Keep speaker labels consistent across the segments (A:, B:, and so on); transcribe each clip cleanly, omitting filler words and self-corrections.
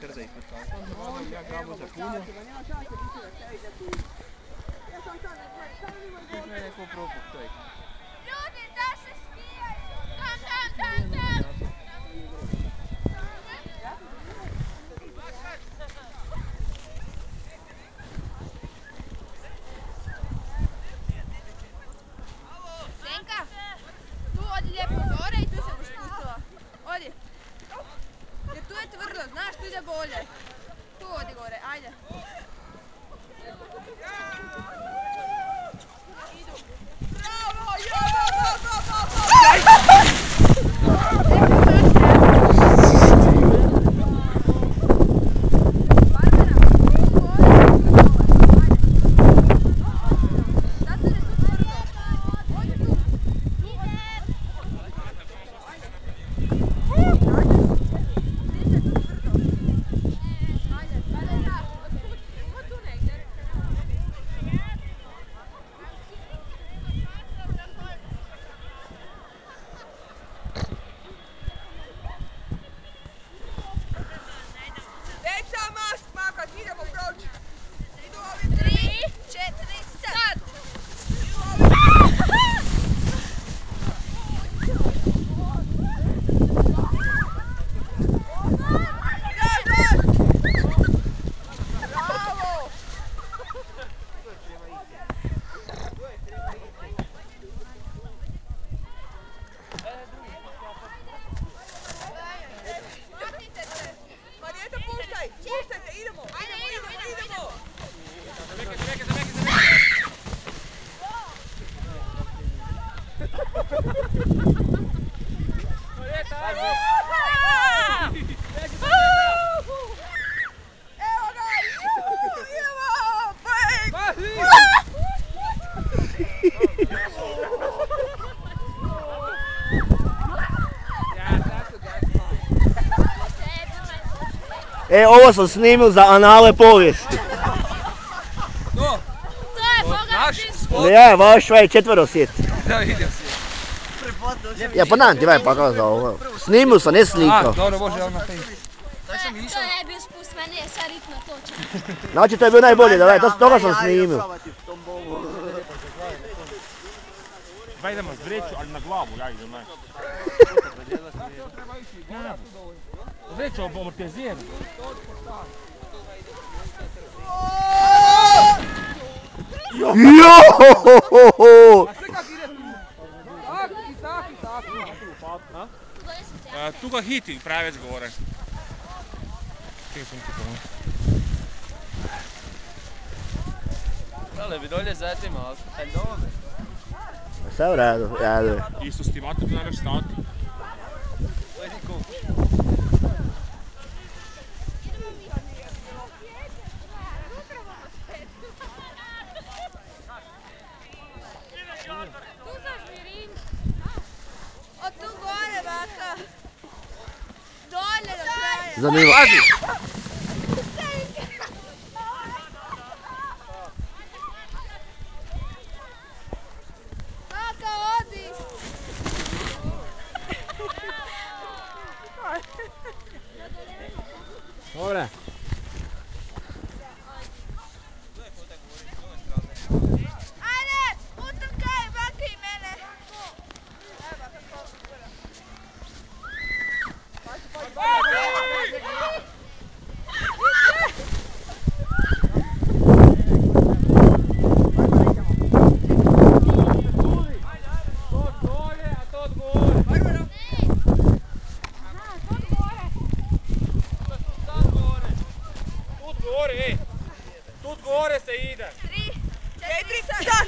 A: Krda ih postaviti. Ja gabu zapunio. Ti me neko propuk, to je.
B: Ljudi, da se skijaju! Tam! Zdenka, tu odi lijepo gore i tu se boš spustila. Odi. Jer tu je tvrdo, znaš, tu ide bolje. Tu odi gore, ajde. Bravo,
C: Ovo sam snimil za anale povijesti.
A: To?
B: To je Boga spot.
C: Ne, vaš ovaj četverosjet.
A: Da, vidio si.
C: Ja, pa nam ti vaj pokazao. Snimil sam, ne slikao.
A: Dobro, može on na Facebook.
B: To je bio spust, meni je sad ritno točno.
C: Znači to je bio najbolji, da toga sam snimil.
D: Dva idemo s vreću, ali na glavu ja idem. Vreću amortiziram.
C: Jooooooooo!
D: Tu ga hiti pravec gore.
A: Ale bi dolje zatim, ali dobro.
C: Sve u redu, redu.
D: Isto s tim atom, tu nemaš stati.
A: Pojedi kuć.
B: Tu zažmirim. Od tu gore, baka. Dolje do kraja.
C: Zanimljivo.
B: Baka, odi.
C: Dobre.
B: Ajde, utrkaj, baka i mene. Evo, kako gura.
D: Tut gore se ide.
B: 3, 4, sad.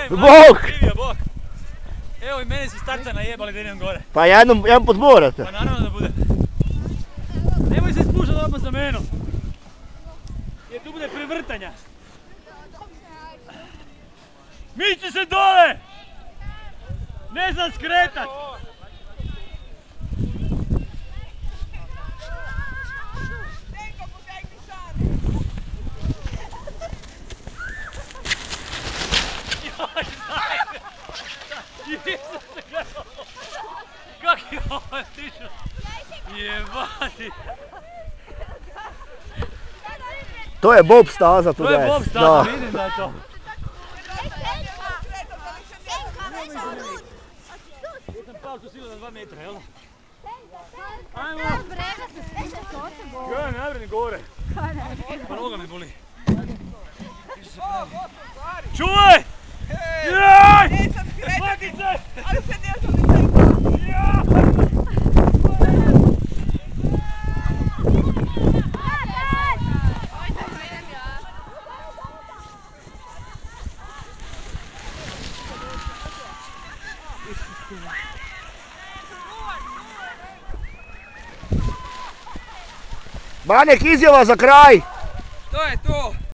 C: Bog!
D: Evo i meni su starca najebali da idem gore.
C: Pa jedan put morate.
D: Pa naravno da bude. Nemoj se spušati odmah sa menom. Jer tu bude prevrtanja. Miči se dole! Ne znam skretat! Kak je ovo stišao? Jebati!
C: To je bob staza tu
D: To je
C: des.
D: bob staza, vidim da je to. Ja sam pao tu sigurno na 2 metra, jel? Ajmo! Ja ne vrnim gore. Pa noga me boli. Čuvaj! Jaj! Hvati se!
E: Ali se ne znam.
C: Banek, izjava za kraj!